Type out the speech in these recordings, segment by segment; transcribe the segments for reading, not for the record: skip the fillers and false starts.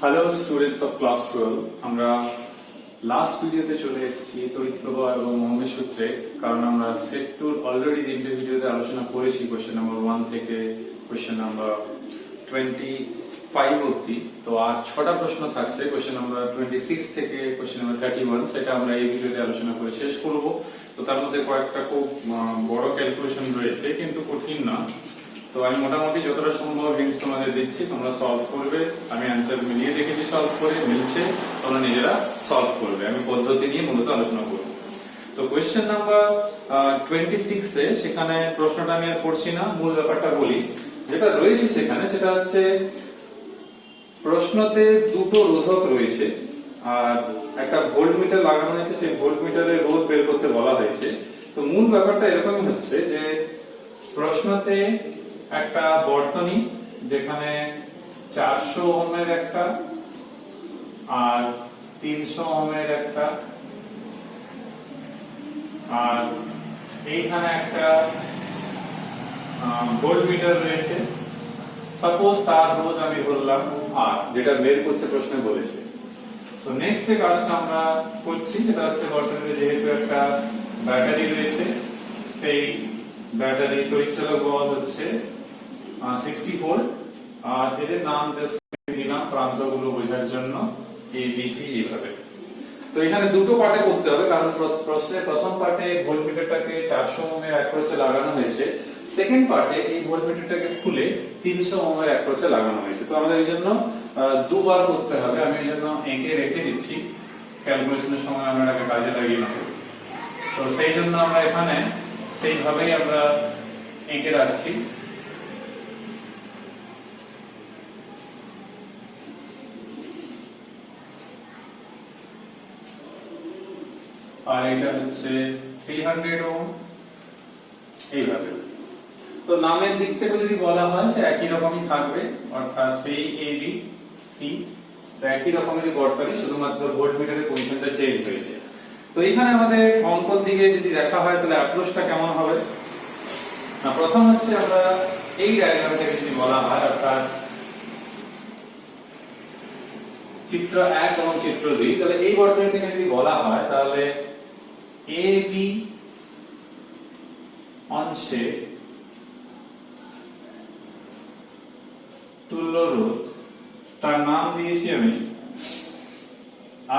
Hello students of class 12, আমরা last ভিডিওতে চলে এসেছি তড়িৎ প্রবাহ এবং মৌলিক সূত্রে। কারণ আমরা সেট টুর অলরেডি তিনটে ভিডিওতে আলোচনা করেছি, কোশ্চেন নাম্বার 1 থেকে কোশ্চেন নাম্বার 25 অবধি। তো আর 6টা প্রশ্ন থাকছে, কোশ্চেন নাম্বার 26 থেকে কোশ্চেন নাম্বার 31, সেটা আমরা এই ভিডিওতে আলোচনা করে শেষ করব। তো তার মধ্যে কয়েকটা খুব বড় ক্যালকুলেশন রয়েছে, কিন্তু কঠিন না। তো আমি মোটামুটি যতটা সম্ভব হিন্টস তোমাদের দিচ্ছি, তোমরা সলভ করবে। আমি অ্যান্সার মিলিয়ে দেখেছি, সলভ করে মিলছে, তোমরা নিজেরা সলভ করবে। আমি পদ্ধতি নিয়ে মূলত আলোচনা করব। তো কোয়েশ্চেন নাম্বার 26 এ সেখানে প্রশ্নটা আমি আর পড়ছি না, মূল ব্যাপারটা বলি। যেটা রয়েছে সেখানে সেটা হচ্ছে প্রশ্নতে দুটো রোধক রয়েছে আর একটা ভোল্টমিটার লাগানো হয়েছে, সেই ভোল্টমিটারের রোধ বের করতে বলা হয়েছে। তো মূল ব্যাপারটা এরকমই হচ্ছে যে প্রশ্নতে একটা বর্তনী যেখানে 400 ওহমের একটা আর 300 ওহমের একটা, আর এইখানে একটা ভোল্টমিটার রয়েছে। সাপোজ তার রোধ আমি বললাম আর, যেটা বের করতে প্রশ্নে বলেছে। তো নেক্সট যে কাজটা আমরা করছি সেটা হচ্ছে বর্তনীতে যেহেতু একটা ব্যাটারি রয়েছে, সেই ব্যাটারি তড়িৎচালক বল হচ্ছে 60 ভোল্ট, আর এদের নাম জাস্ট দিলাম প্রান্তগুলো বোঝার জন্য এ বি সি এইভাবে। তো এখানে দুটো পার্টে করতে হবে, কারণ প্রশ্নের প্রথম পার্টে ভোল্টমিটারটাকে 400 ওহমের অ্যাক্রসে লাগানো হয়েছে, সেকেন্ড পার্টে এই ভোল্টমিটারটাকে খুলে 300 ওহমের অ্যাক্রসে লাগানো হয়েছে। তো আমাদের এই জন্য দুবার করতে হবে। আমি এই জন্য এঁকে রেখে দিচ্ছি, ক্যালকুলেশনের সময় আমরা এটাকে কাজে লাগিয়ে নেব। তো সেই জন্য আমরা এখানে সেইভাবেই আমরা এঁকে রাখছি। আর এটা হচ্ছে 300 ওহম এইভাবে। তো নামের দিক থেকে যদি বলা হয় সে একই রকমই থাকবে, অর্থাৎ সেই এ বি সি একই রকমেরই বর্তনী, শুধুমাত্র ভোল্টমিটারের পজিশনটা চেঞ্জ হয়েছে। তো এখানে আমাদের অঙ্কন দিকে যদি দেখা হয় তাহলে অ্যাপ্রোচটা কেমন হবে না, প্রথম হচ্ছে আমরা এই ডায়াগ্রাম থেকে যদি বলা হয়, অর্থাৎ চিত্র 1 এবং চিত্র 2, তাহলে এই বর্তনী থেকে যদি বলা হয় তাহলে এ বি অংশে তুল্য রোধ, তার নাম দিয়েছি আমি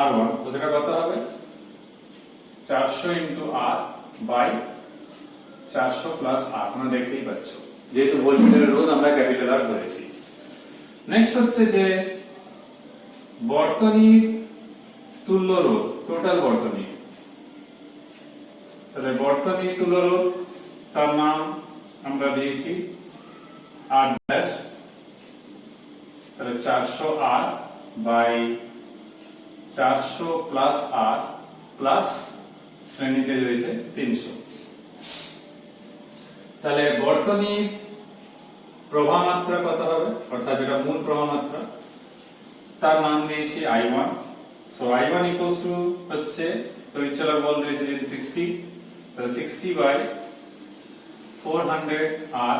R1। তো সেটা কত হবে 400 into R by 400 plus R, তোমরা দেখতেই পাচ্ছ, যেহেতু ভোল্টমিটারের রোধ আমরা ক্যাপিটাল R ধরেছি। নেক্সট হচ্ছে যে বর্তনীর তুল্য রোধ, টোটাল বর্তনী, তাহলে বর্তনীর তুল্য রোধ তার নাম আমরা দিয়েছি R ড্যাশ, তাহলে 400 R by 400 plus R plus শ্রেণীতে রয়েছে 300। তাহলে বর্তনীর প্রবাহ মাত্রা কত হবে, অর্থাৎ যেটা মূল প্রবাহ মাত্রা, তার নাম দিয়েছি I1। So I1 equals to হচ্ছে তড়িৎচালক বল রয়েছে যেহেতু 60, তাহলে 60 by 400 R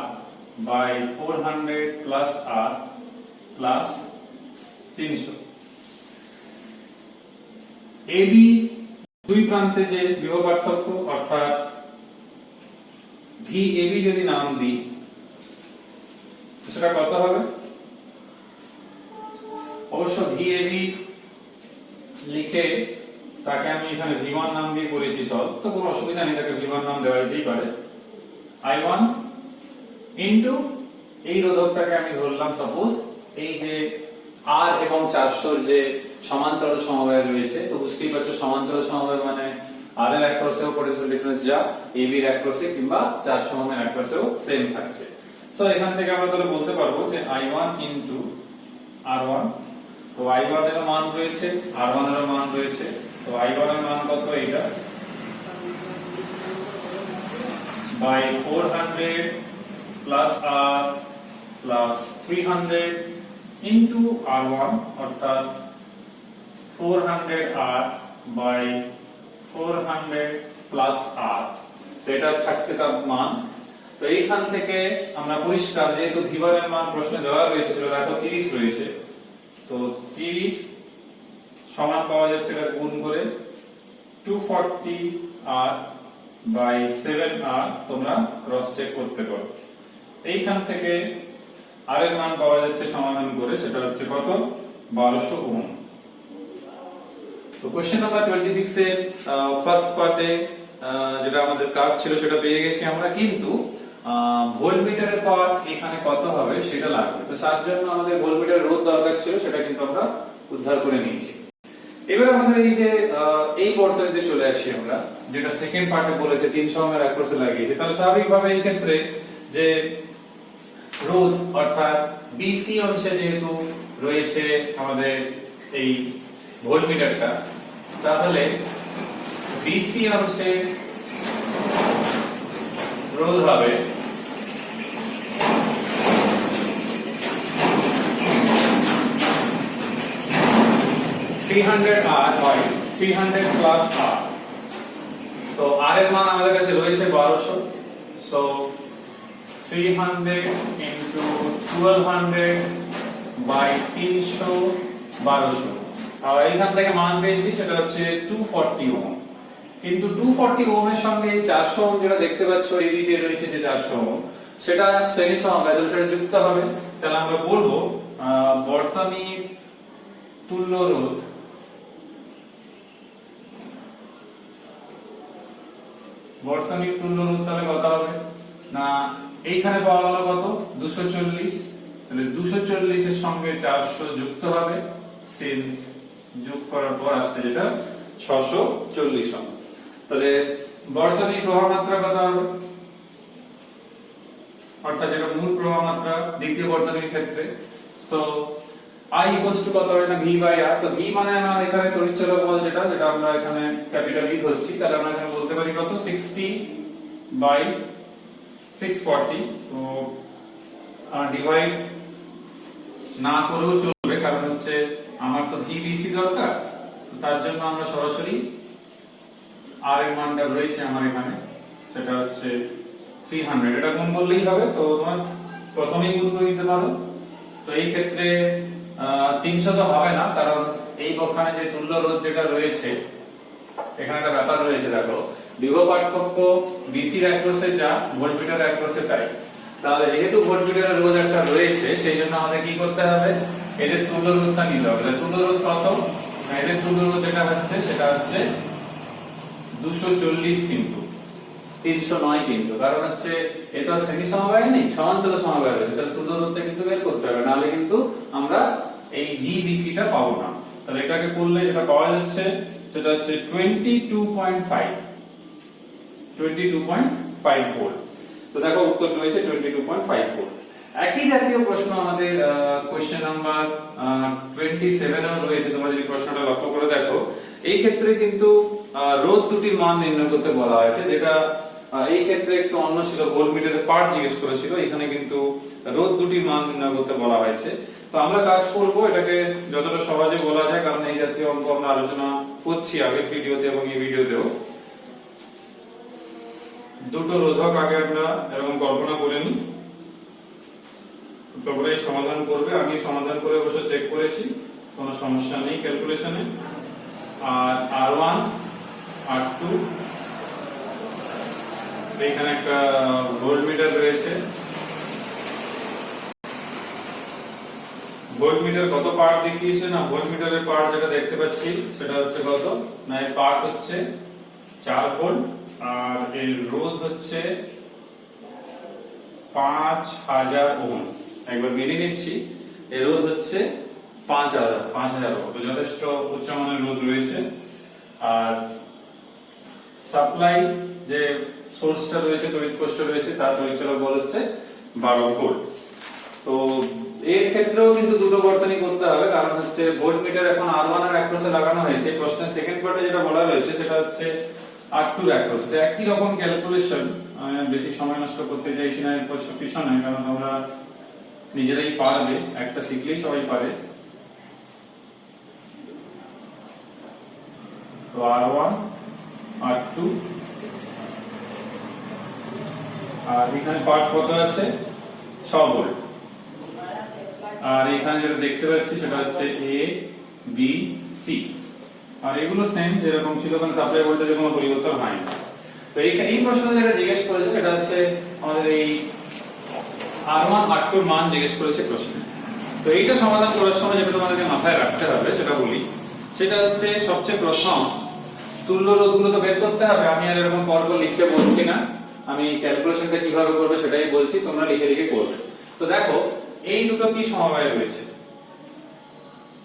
by 400 plus R plus 300। AB দুই প্রান্তে যে বিভব পার্থক্য, অর্থাৎ VAB যদি নাম দিই সেটা কত হবে, অবশ্য VAB লিখে তাকে আমি এখানে V1 নাম দিয়ে করেছি সব, তো কোনো অসুবিধা নেই, তাকে V1 নাম দেওয়া যেতেই পারে। I1 ইনটু এই রোধকটাকে আমি ধরলাম সাপোজ এই যে R এবং 400 যে সমান্তরাল সমবায় রয়েছে। তো বুঝতেই পারছো সমান্তরাল সমবায় মানে R এর অ্যাক্রসেও পটেনশিয়াল ডিফারেন্স যা AB এর অ্যাক্রসে কিংবা 400 ওহমের অ্যাক্রসেও সেম থাকছে। সো এখান থেকে আমরা তাহলে বলতে পারবো যে I1 ইনটু R1। তো I1 এর মান রয়েছে, R1 এর মান রয়েছে। তো I1 এর মান কত, এটা by 400 plus R plus 300 into R1, অর্থাৎ 400 R বাই 400 প্লাস R, এটা থাকছে তার মান। তো এইখান থেকে আমরা পরিষ্কার, যেহেতু ভিভারের মান প্রশ্নে দেওয়া রয়েছে, সেটা দেখো 30 রয়েছে, তো 30 240R বাই 7R তোমরা ক্রস চেক করতে পারো। এইখান থেকে আর এর মান পাওয়া যাচ্ছে সমাধান করে, সেটা হচ্ছে কত 1200 ওহম। তো কোশ্চেন নাম্বার 26 এর ফার্স্ট পার্টে যেটা আমাদের কাজ ছিল সেটা পেয়ে গেছি আমরা, কিন্তু ভোল্টমিটারের পাওয়ার এখানে কত হবে সেটা লাগবে। তো তার জন্য আমাদের ভোল্টমিটারের রোধ দরকার ছিল, সেটা কিন্তু আমরা উদ্ধার করে নিয়েছি। এবার আমাদের এই যে এই বর্তনীতে চলে আসি আমরা, যেটা সেকেন্ড পার্টে বলেছে 300 ওহমের অ্যাক্রসে লাগিয়েছে। তাহলে স্বাভাবিকভাবে এই ক্ষেত্রে যে রোধ অর্থাৎ বিসি অংশে যেহেতু রয়েছে আমাদের এই ভোল্টমিটারটা, তাহলে বিসি অংশে রোধ হবে 300R হয় 300 প্লাস R। তো R এর মান আমাদের কাছে রয়েছে 1200, সো 300 into 1200 by 300 1200। আর এখান থেকে মান পেয়েছি সেটা হচ্ছে 240 ওহম। কিন্তু 240 ওহমের সঙ্গে এই 400 ওহম যেটা দেখতে পাচ্ছ এই দিকে রয়েছে যে 400 ওহম, সেটা শ্রেণী সমবায়, তাহলে সেটা যুক্ত হবে। তাহলে আমরা বলবো বর্তনীর তুল্য রোধ তাহলে কত হবে না, এইখানে পাওয়া গেল কত 240, তাহলে 240 এর সঙ্গে 400 যুক্ত হবে, সিন্স যোগ করার পর আসছে যেটা 640 ওহম। তাহলে বর্তনীর প্রবাহ মাত্রা কত হবে, অর্থাৎ যেটা মূল প্রবাহ মাত্রা দ্বিতীয় বর্তনীর ক্ষেত্রে, সো I ইকুয়ালস টু কত হয় না V বাই R। তো V মানে আমার এখানে তড়িৎচালক বল যেটা আমরা এখানে ক্যাপিটাল E ধরছি, তাহলে আমরা এখানে বলতে পারি কত 60 বাই 640। তো ডিভাইড না করেও চলবে, কারণ হচ্ছে আমার তো VBC দরকার, তো তার জন্য আমরা সরাসরি R এর মানটা রয়েছে আমার এখানে, সেটা হচ্ছে 300, এটা গুণ করলেই হবে। তো তোমার প্রথমেই গুণ করে দিতে পারো। তো এই ক্ষেত্রে 300 তো হবে না, কারণ এই পক্ষানে যে তুল্য রোধ যেটা রয়েছে এখানে একটা ব্যাপার রয়েছে, দেখো বিভব পার্থক্য বিসি এর অ্যাক্রসে যা ভোল্টমিটার অ্যাক্রসে তাই। তাহলে যেহেতু ভোল্টমিটারের রোধ একটা রয়েছে, সেই জন্য আমাদের কি করতে হবে, এদের তুল্য রোধটা নিতে হবে। তুল্য রোধ কত, এদের তুল্য রোধ যেটা হচ্ছে সেটা হচ্ছে 240, কিন্তু 300 নয়, কিন্তু কারণ হচ্ছে এটা শ্রেণী সমবায় নেই, সমান্তরাল সমবায় রয়েছে। তাহলে তুল্য রোধটা কিন্তু বের করতে হবে, নাহলে কিন্তু আমরা এই VBC টা পাবো না। তাহলে এটাকে করলে যেটা পাওয়া যাচ্ছে সেটা হচ্ছে 22.5 ভোল্ট। তো দেখো উত্তর রয়েছে 22.5 ভোল্ট। একই জাতীয় প্রশ্ন আমাদের কোশ্চেন নাম্বার 27 এও রয়েছে। তোমরা যদি প্রশ্নটা লক্ষ্য করে দেখো, এই ক্ষেত্রে কিন্তু রোধ দুটির মান নির্ণয় করতে বলা হয়েছে, যেটা এই ক্ষেত্রে একটু অন্য ছিল, ভোল্টমিটারের পার্ট জিজ্ঞেস করেছিল, এখানে কিন্তু রোধ দুটির মান নির্ণয় করতে বলা হয়েছে। তো আমরা কাজ করব এটাকে যতটা সহজে বলা যায়, কারণ এই জাতীয় অঙ্ক আমরা আলোচনা করছি আগের ভিডিওতে এবং এই ভিডিওতেও। দুটো রোধক আগে আমরা এরকম কল্পনা করে নিই, তারপরে সমাধান করবে। আমি সমাধান করে অবশ্য চেক করেছি, কোনো সমস্যা নেই ক্যালকুলেশনে। আর R1 R2, এখানে একটা ভোল্টমিটার রয়েছে। ভোল্টমিটার কত পার্ট দেখিয়েছে না, ভোল্টমিটারের পার্ট যেটা দেখতে পাচ্ছি সেটা হচ্ছে কত না, এর পার্ট হচ্ছে 4 ভোল্ট, আর এর রোধ হচ্ছে 5000 ওহম। একবার মেনে নিচ্ছি, এর রোধ হচ্ছে 5000 ওহম, তো যথেষ্ট উচ্চমানের রোধ রয়েছে। আর সাপ্লাই যে সোর্সটা রয়েছে, তড়িৎ কোষ্ঠ রয়েছে, তার তড়িৎচালক বল হচ্ছে 12 ভোল্ট। তো এর ক্ষেত্রেও কিন্তু দুটো বর্তনী করতে হবে, কারণ হচ্ছে ভোল্টমিটার এখন R1 এর অ্যাক্রসে লাগানো হয়েছে। প্রশ্নের সেকেন্ড পার্টে যেটা বলা রয়েছে সেটা হচ্ছে R2 এর অ্যাক্রস। তো একই রকম ক্যালকুলেশন, বেশি সময় নষ্ট করতে চাইছি না এর পিছনে, কারণ আমরা নিজেরাই পারবে, একটা শিখলেই সবাই পারে। তো R1 R2, আর এখানে পার্ট কত আছে 6 ভোল্ট, আর এখানে যেটা দেখতে পাচ্ছি সেটা হচ্ছে A B C। আর এগুলো সেম যেরকম ছিল, কারণ সাপ্লাই ভোল্টেজে কোনো পরিবর্তন হয়নি। তো এই প্রশ্নে যেটা জিজ্ঞেস করেছে সেটা হচ্ছে আমাদের এই R1 R2 এর মান জিজ্ঞেস করেছে প্রশ্নে। তো এইটা সমাধান করার সময় যেটা তোমাদেরকে মাথায় রাখতে হবে সেটা বলি, সেটা হচ্ছে সবচেয়ে প্রথম তুল্য রোধগুলো তো বের করতে হবে। আমি আর এরকম পর্ব লিখে বলছি না, আমি ক্যালকুলেশনটা কিভাবে করবে সেটাই বলছি, তোমরা লিখে লিখে করবে। তো দেখো এই দুটো কি সমবায় রয়েছে,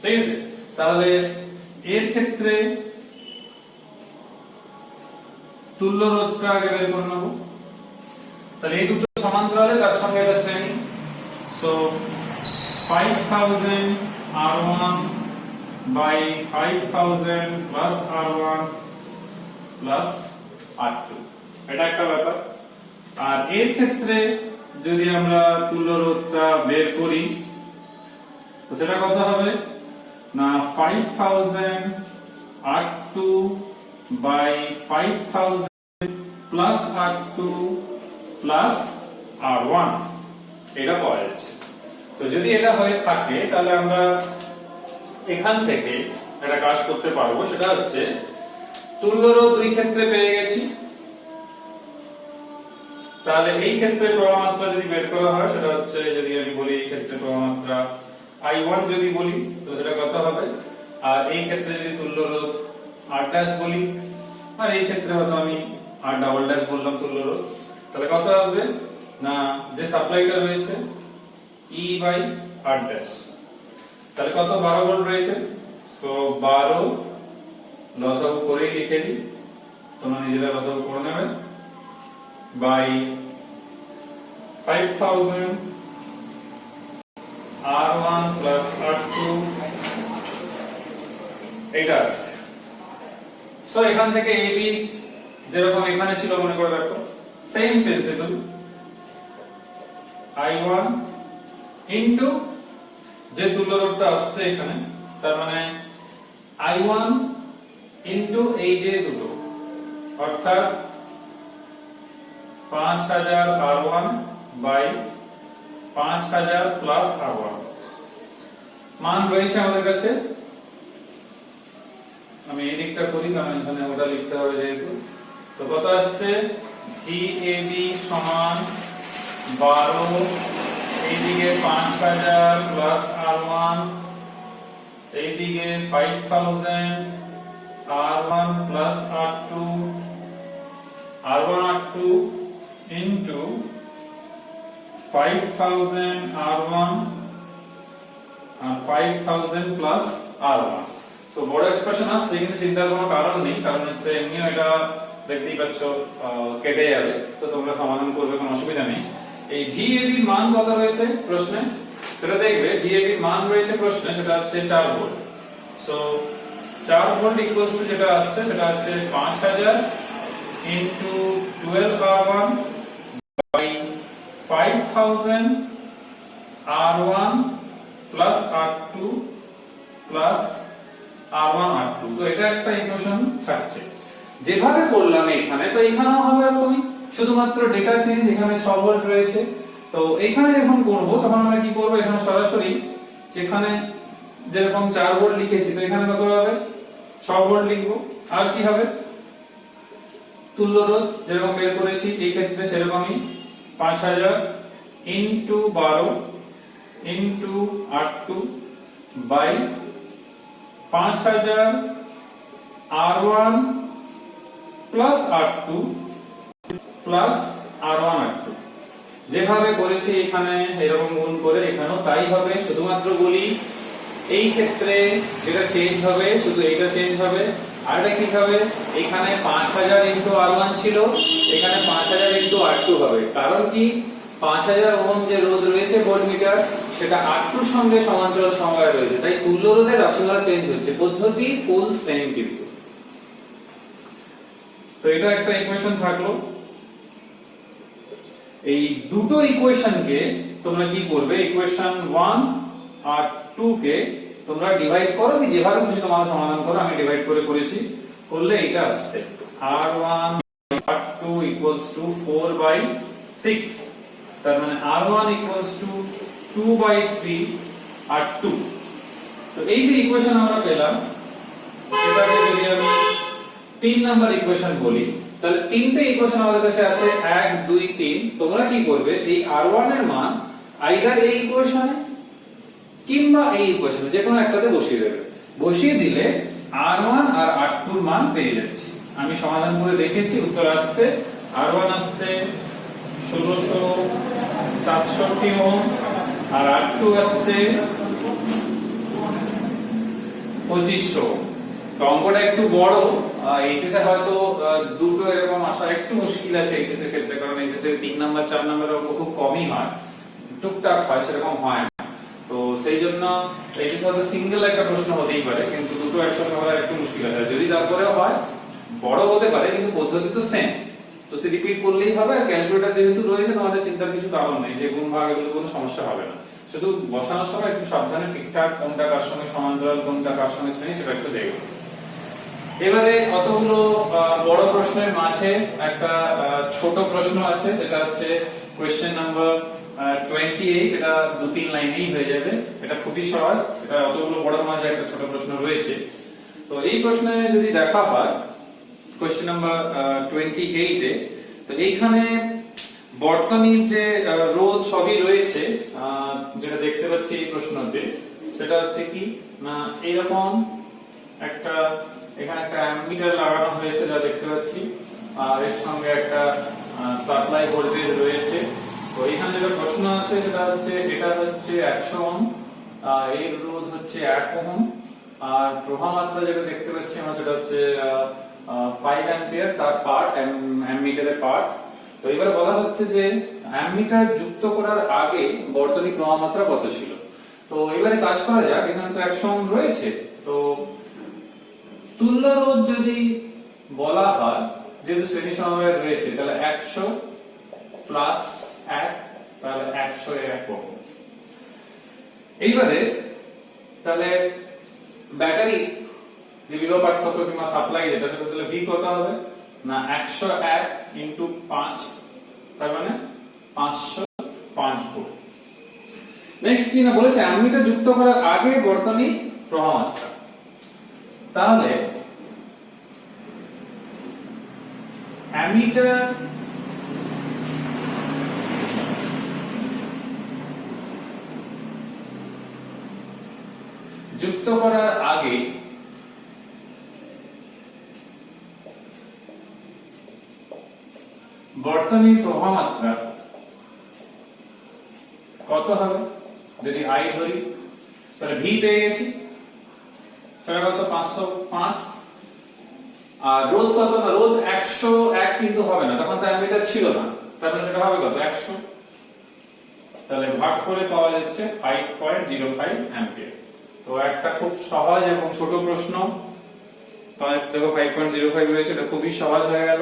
ঠিক আছে? তাহলে এর ক্ষেত্রে তুল্য রোধটা আগে বের করে নেব। তাহলে এই দুটো সমান্তরালে তার সঙ্গে এটা same, so 5000 R1 by 5000 plus R1 plus R2, এটা একটা ব্যাপার। আর এর ক্ষেত্রে যদি আমরা তুল্য রোধটা বের করি তো সেটা কত হবে না 5000 R2 by 5000 plus R2 plus R1, এটা পাওয়া যাচ্ছে। তো যদি এটা হয়ে থাকে তাহলে আমরা এখান থেকে একটা কাজ করতে পারবো, সেটা হচ্ছে তুল্য রোধ দুই ক্ষেত্রে পেয়ে গেছি। তাহলে এই ক্ষেত্রে প্রবাহ মাত্রা যদি বের করা হয় সেটা হচ্ছে, যদি আমি বলি এই ক্ষেত্রে প্রবাহ মাত্রা I1 যদি বলি তো সেটা কত হবে, আর এই ক্ষেত্রে যদি তুল্য রোধ R' বলি, আর এই ক্ষেত্রে হয়তো আমি R" বললাম তুল্য রোধ, তাহলে কত আসবে না যে সাপ্লাইটা রয়েছে E by R', তাহলে কত 12 ভোল্ট রয়েছে, সো 12 লসাগু করেই লিখে দিই, তোমরা নিজেরা লসাগু করে নেবে, বাই 5000 R1 plus R2, এটা আছে। সো এখান থেকে AB যেরকম এখানে ছিল মনে করে রাখো, সেম প্রিন্সিপল, I1 ইনটু যে তুল্য রোধটা আসছে এখানে, তার মানে I1 ইনটু এই যে দুটো, অর্থাৎ 5000 R1 বাই 5000 প্লাস R1, মান রয়েছে আমাদের কাছে। আমি এই দিকটা করি কারণ এখানে ওটা লিখতে হবে যেহেতু। তো কত আসছে VAB সমান 12, এইদিকে 5000 প্লাস R1, এইদিকে 5000 R1 plus R2, R1 R2 into 5000 R1 and 5000 plus R1। So বড় এক্সপ্রেশন আসছে কিন্তু চিন্তার কোনো কারণ নেই, কারণ হচ্ছে এমনিও এটা দেখতেই পাচ্ছ কেটে যাবে, তো তোমরা সমাধান করবে, কোনো অসুবিধা নেই। এই VAB এর মান কত রয়েছে প্রশ্নে সেটা দেখবে, VAB এর মান রয়েছে প্রশ্নে সেটা হচ্ছে 4 volt. So 4 volt equals to যেটা আসছে সেটা হচ্ছে 5000 into 12 R1 by 5000 R1 plus R2 plus R1 R2। তো এটা একটা ইকুয়েশন থাকছে যেভাবে করলাম এখানে, তো এখানেও হবে এরকমই, শুধুমাত্র ডেটা চেঞ্জ, এখানে 6 ভোল্ট রয়েছে। তো এখানে যখন করব তখন আমরা কি করব, এখানে সরাসরি যেখানে যেরকম 4 ভোল্ট লিখেছি তো এখানে কত হবে 6 ভোল্ট লিখব। আর কি হবে তুল্য রোধ যেরকম বের করেছি এই ক্ষেত্রে সেরকমই 5000 into 12 into R2 by 5000 R1 plus R2 plus R1 R2, যেভাবে করেছি এখানে এরকম গুণ করে এখানেও তাই হবে। শুধুমাত্র বলি এই ক্ষেত্রে যেটা চেঞ্জ হবে শুধু এইটা চেঞ্জ হবে, আর এটা কি হবে এখানে 5000 into R1 ছিল, এখানে 5000 into R2 হবে। কারণ কি 5000 ওহম যে রোধ রয়েছে ভোল্টমিটার সেটা R2 এর সঙ্গে সমান্তরাল সমবায় রয়েছে, তাই তুল্য রোধের রাশিমালা চেঞ্জ হচ্ছে, পদ্ধতি ফুল সেম কিন্তু। তো এটা একটা ইকুয়েশন থাকলো। এই দুটো ইকুয়েশনকে তোমরা কি করবে, ইকুয়েশন 1 আর 2 কে তোমরা ডিভাইড করো, কি যেভাবে খুশি তোমরা সমাধান করো, আমি ডিভাইড করে করেছি, করলে এটা আসছে R1 R2 4/6, তার মানে R1 2/3 R2। তো এই যে ইকুয়েশন আমরা পেলাম এটাকে 3 নাম্বার ইকুয়েশন বলি, তাহলে তিনটে ইকুয়েশন আমাদের কাছে আছে 1 2 3। তোমরা কি করবে, এই r1 এর মান আইদার এই ইকুয়েশনে কিংবা এই ইকুয়েশনে যে কোনো একটাতে বসিয়ে দেবে। বসিয়ে দিলে r1 আর r2 এর মান পেয়ে যাচ্ছি। আমি সমাধান করে দেখেছি, উত্তর আসছে r1 আসছে 1667 ওহম আর r2 আসছে 2500। তো অঙ্কটা একটু বড়, এইচএস এ হয়তো দুটো এরকম আসা একটু মুশকিল আছে এইচএস এর ক্ষেত্রে, কারণ এইচএস এর 3 নাম্বার 4 নাম্বারের অঙ্ক খুব কমই হয়, টুকটাক হয়, সেরকম হয় না। তো সেই জন্য এইচএস হয়তো সিঙ্গেল একটা প্রশ্ন হতেই পারে, কিন্তু দুটো একসঙ্গে হওয়া একটু মুশকিল আছে। যদি তারপরেও হয় বড় হতে পারে, কিন্তু পদ্ধতি তো সেম, তো সে রিপিট করলেই হবে। আর ক্যালকুলেটর যেহেতু রয়েছে, তোমাদের চিন্তার কিছু কারণ নেই, যে গুণ ভাগ এগুলো কোনো সমস্যা হবে না। শুধু বসানোর সময় একটু সাবধানে ঠিকঠাক কোনটা কার সঙ্গে সমান্তরাল, কোনটা কার সঙ্গে শ্রেণী, সেটা একটু দেখবে। এবারে অতগুলো বড় প্রশ্নের মাঝে একটা ছোট প্রশ্ন আছে, সেটা হচ্ছে কোশ্চেন নাম্বার 28। এটা 2-3 লাইনেই হয়ে যাবে, এটা খুবই সহজ। এটা অতগুলো বড় মাঝে একটা ছোট প্রশ্ন রয়েছে। তো এই প্রশ্নে যদি দেখা হয় কোশ্চেন নাম্বার 28 এ, তো এইখানে বর্তনীর যে রোধ সবই রয়েছে, যেটা দেখতে পাচ্ছি এই প্রশ্নতে, সেটা হচ্ছে কি না, এরকম একটা এখানে একটা অ্যামমিটার লাগানো হয়েছে যা দেখতে পাচ্ছি, আর এর সঙ্গে একটা সাপ্লাই ভোল্টেজ রয়েছে। তো এখানে যেটা প্রশ্ন আছে সেটা হচ্ছে, এটা হচ্ছে 100 ওহম, এর রোধ হচ্ছে 1 ওহম, আর প্রবাহ মাত্রা যেটা দেখতে পাচ্ছি আমরা সেটা হচ্ছে 5 অ্যাম্পিয়ার, তার পার্ট অ্যামমিটারের পার্ট। তো এবারে বলা হচ্ছে যে অ্যামমিটার যুক্ত করার আগে বর্তনী প্রবাহ মাত্রা কত ছিল। তো এবারে কাজ করা যাক, এখানে তো 100 ওহম রয়েছে, তো তুল্য রোধ যদি বলা হয়, যেহেতু শ্রেণী সমবায় রয়েছে, তাহলে 100 প্লাস 1, তাহলে 101 ওহম। এইবারে তাহলে ব্যাটারি যে বিভব পার্থক্য কিংবা সাপ্লাই যেটা, সেটা তাহলে ভি কত হবে না, 101 ইনটু 5, তার মানে 505 ভোল্ট। নেক্সট কি না বলেছে, অ্যামমিটার যুক্ত করার আগে বর্তনী প্রবাহ মাত্রা। তাহলে অ্যামিটার যুক্ত করার আগে বর্তনীর প্রবাহ মাত্রা কত হবে, যদি আই ধরি, তাহলে ভি পেয়ে গেছি, সেটা কত 505। আর রোধ কত না, রোধ 101 কিন্তু হবে না, তখন তো অ্যামমিটার ছিল না, তাহলে সেটা হবে কত 100, তাহলে ভাগ করে পাওয়া যাচ্ছে 5.05 অ্যাম্পিয়ার। তো একটা খুব সহজ এবং ছোট প্রশ্ন, দেখো 5.05 রয়েছে, এটা খুবই সহজ হয়ে গেল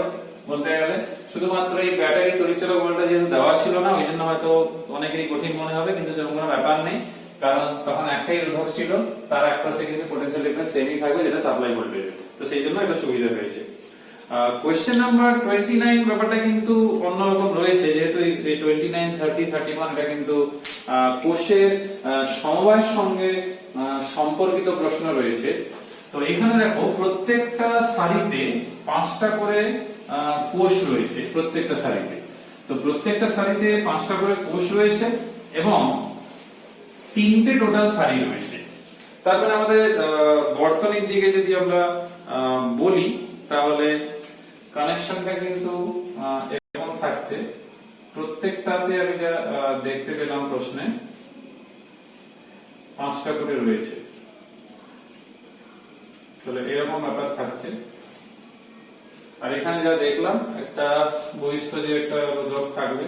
বলতে গেলে। শুধুমাত্র এই ব্যাটারি তড়িৎচালক বলটা যেহেতু দেওয়া ছিল না, ওই জন্য হয়তো অনেকেরই কঠিন মনে হবে, কিন্তু সেরকম কোনো ব্যাপার নেই, কারণ তখন একটাই রোধক ছিল, তার একপাশে কিন্তু পোটেনশিয়াল ডিফারেন্স সেমই থাকবে, যেটা সাপ্লাই ভোল্টেজ। তো সেই জন্য এটা সুবিধা হয়েছে। কোশ্চেন নাম্বার 29 ব্যাপারটা কিন্তু অন্যরকম রয়েছে, যেহেতু এই 29 30 31 এটা কিন্তু কোষের সমবায়ের সঙ্গে সম্পর্কিত প্রশ্ন রয়েছে। তো এখানে দেখো প্রত্যেকটা সারিতে 5টা করে কোষ রয়েছে, প্রত্যেকটা সারিতে। তো প্রত্যেকটা সারিতে 5টা করে কোষ রয়েছে এবং 3টে টোটাল সারি রয়েছে। তারপরে আমাদের বর্তনীর দিকে যদি আমরা বলি, তাহলে কানেকশনটা কিন্তু এরকম থাকছে। প্রত্যেকটাতে আমি যা দেখতে পেলাম প্রশ্নে 5টা করে রয়েছে, তাহলে এরকম ব্যাপার থাকছে। আর এখানে যা দেখলাম একটা বহিস্থ যে একটা রোধক থাকবে,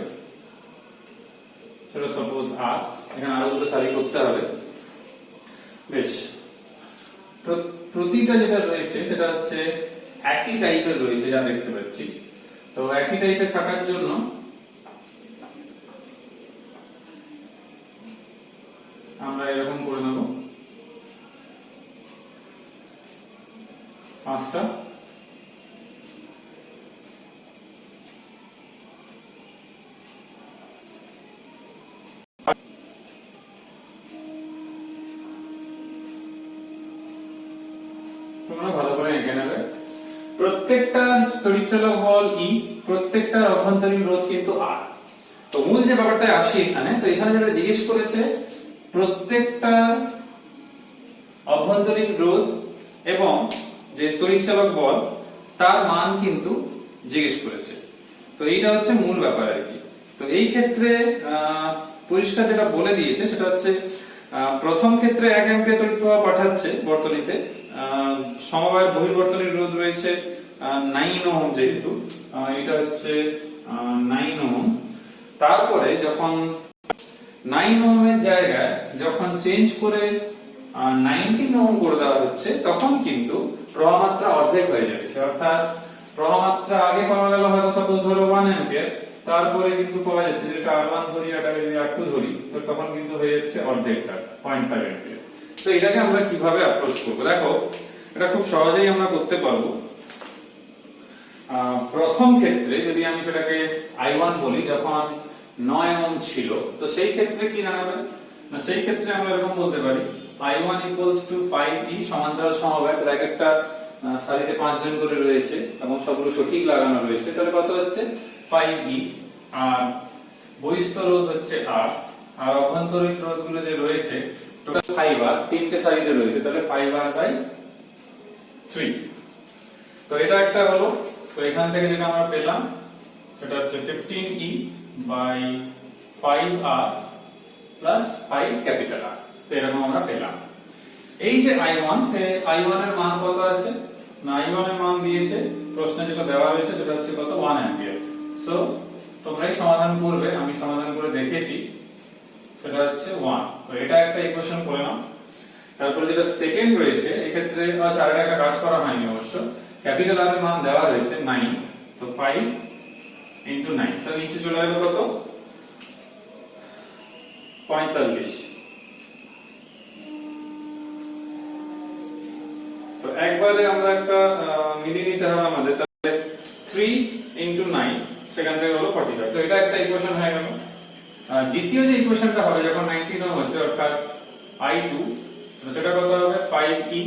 সেটা সাপোজ আর, এখানে আরো দুটো সারি করতে হবে। বেশ, প্রতিটা যেটা রয়েছে সেটা হচ্ছে একই টাইপের রয়েছে যা দেখতে পাচ্ছি। তো একই টাইপের থাকার জন্য আমরা এরকম করে নেব 5টা। তোমরা ভালো করে এঁকে নেবে। প্রত্যেক প্রত্যেকটা তড়িৎচালক বল E, প্রত্যেকটা অভ্যন্তরীণ রোধ কিন্তু R। তো মূল যে ব্যাপারটা আসি এখানে, তো এখানে যেটা জিজ্ঞেস করেছে প্রত্যেকটা অভ্যন্তরীণ রোধ এবং যে তড়িৎচালক বল তার মান কিন্তু জিজ্ঞেস করেছে। তো এইটা হচ্ছে মূল ব্যাপার আর কি। তো এই ক্ষেত্রে পরিষ্কার যেটা বলে দিয়েছে সেটা হচ্ছে প্রথম ক্ষেত্রে 1 অ্যাম্পিয়ার তড়িৎ প্রবাহ পাঠাচ্ছে বর্তনীতে, সমবায়ের বহির্বর্তনীর রোধ রয়েছে 9 ওহম, যেহেতু এটা হচ্ছে 9 ওহম। তারপরে যখন 9 ওহমের জায়গায় যখন চেঞ্জ করে 19 ওহম করে দেওয়া হচ্ছে, তখন কিন্তু প্রবাহ মাত্রা অর্ধেক হয়ে যাচ্ছে। অর্থাৎ প্রবাহ মাত্রা আগে পাওয়া গেল হয়তো সাপোজ ধরো 1 অ্যাম্পিয়ার, তারপরে কিন্তু পাওয়া যাচ্ছে যেটা R1 ধরি আর R2 ধরি, তো তখন কিন্তু হয়ে যাচ্ছে অর্ধেকটা 0.5 অ্যাম্পিয়ার। তো এটাকে আমরা কিভাবে অ্যাপ্রোচ করব? দেখো, এটা খুব সহজেই আমরা করতে পারবো। প্রথম ক্ষেত্রে যদি আমি সেটাকে I1 বলি, যখন 9 ওহম ছিল, তো সেই ক্ষেত্রে কি দাঁড়াবে না, সেই ক্ষেত্রে আমরা এরকম বলতে পারি I1 5E সমান্তরাল সমবায়। তার একটা সারিতে 5 জন করে রয়েছে এবং সবগুলো সঠিক লাগানো রয়েছে, তাহলে কত হচ্ছে 5E। আর বহিস্থ রোধ হচ্ছে R, আর অভ্যন্তরীণ রোধগুলো যে রয়েছে টোটাল 5R, তিনটে সারিতে রয়েছে, তাহলে 5R/3। তো এটা একটা হলো। তো এখান থেকে যেটা আমরা পেলাম সেটা হচ্ছে 15E/5R প্লাস 5 ক্যাপিটাল R। তো এরকম আমরা পেলাম। এই যে I1, সে I1 এর মান কত আছে না, I1 এর মান দিয়েছে প্রশ্নে, যেটা দেওয়া হয়েছে সেটা হচ্ছে কত 1 অ্যাম্পিয়ার। সো তোমরাই সমাধান করবে, আমি সমাধান করে দেখেছি, সেটা হচ্ছে 1। তো এটা একটা ইকুয়েশন করে নাও। তারপরে যেটা সেকেন্ড রয়েছে, এই ক্ষেত্রে চারের একটা কাজ করা হয়নি অবশ্য, ক্যাপিটাল R এর মান দেওয়া রয়েছে 9, তো 5 * 9, তো নিচে চলে আসবে কত 45। তো একবারে আমরা একটা মিলিয়ে নিতে হবে আমাদের, তাহলে 3 * 9 সেখান থেকে হলো 45। তো এটা একটা ইকুয়েশন হয়ে গেল। দ্বিতীয় যে ইকুয়েশনটা হবে যখন 19 ওহম হচ্ছে, অর্থাৎ I2, তো সেটা কত হবে 5E,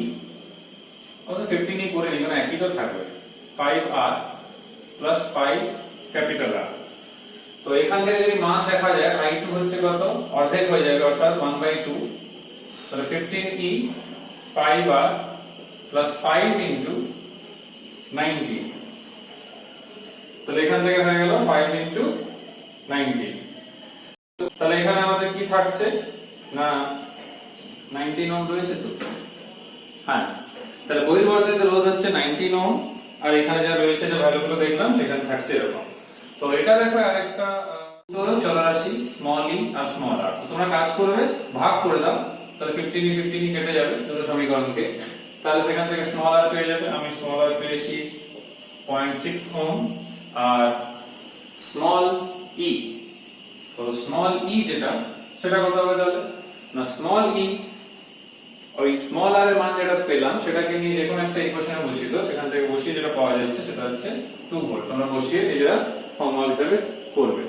অথবা 15E করে নিই, কারণ একই তো থাকবে, 5R প্লাস 5 ক্যাপিটাল R। তো এখান থেকে যদি মান দেখা যায়, I2 হচ্ছে কত, অর্ধেক হয়ে যাবে, অর্থাৎ 1/2, তাহলে 15E 5R প্লাস 5 * 90। তাহলে এখান থেকে হয়ে গেল 5 * 90। তাহলে এখানে আমাদের কি থাকছে না 19 ওহম রয়েছে। তো হ্যাঁ, তাহলে বহির্বর্তিত রোধ হচ্ছে 19 ওহম, আর এখানে যা রয়েছে যে ভ্যালুগুলো দেখলাম সেখানে থাকছে এরকম। তো এটা দেখো আরেকটা চলরাশি e আর r। তো তোমরা কাজ করবে, ভাগ করে দাও, তাহলে 15e কেটে যাবে দুটো সমীকরণকে, তাহলে সেখান থেকে r পেয়ে যাবে। আমি r পেয়েছি 0.6 ওহম, আর e, তো e যেটা সেটা কত হবে তাহলে না, e ওই r এর মান যেটা পেলাম সেটাকে নিয়ে যে কোনো একটা ইকুয়েশনে বসিয়ে দাও, সেখান থেকে বসিয়ে যেটা পাওয়া যাচ্ছে সেটা হচ্ছে 2 ভোল্ট। তোমরা বসিয়ে এটা ফর্মুলা হিসেবে করবে।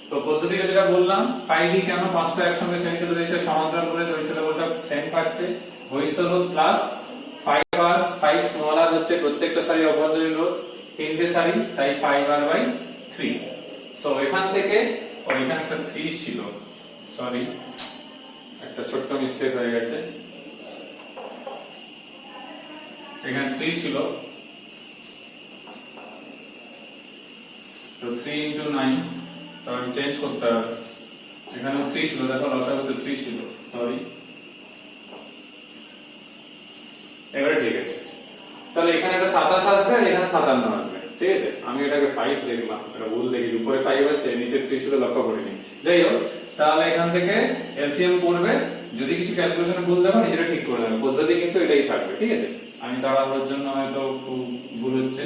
তো পদ্ধতিটা যেটা বললাম, 5E কেন, পাঁচটা একসঙ্গে শ্রেণীতে রয়েছে, সমান্তরাল করে তড়িৎচালকটা সেম থাকছে, বহিস্থ রোধ প্লাস 5R, 5r হচ্ছে প্রত্যেকটা সারির অভ্যন্তরীণ রোধ, তিনটে সারি, তাই 5R/3। সো এখান থেকে এখানে একটা 3 ছিল, সরি একটা ছোট্ট মিস্টেক হয়ে গেছে, এখানে 3 ছিল, তো 3 * 9, তো আমি চেঞ্জ করতে হবে, এখানে 3 ছিল, দেখো লসাগুতে 3 ছিল, সরি, এবারে ঠিক আছে। তাহলে এখানে একটা 27 আসবে আর এখানে 57 আসবে, ঠিক আছে। আমি এটাকে 5 লিখলাম, এটা ভুল দেখি, উপরে 5 আছে নিচে 3 ছিল, লক্ষ্য করিনি। যাই হোক, তাহলে এখান থেকে এলসিএম করবে, যদি কিছু ক্যালকুলেশনে ভুল দেখো নিজেরা ঠিক করে নেবে, পদ্ধতি কিন্তু এটাই থাকবে, ঠিক আছে। আমি তাড়াহুড়োর জন্য হয়তো ভুল হচ্ছে।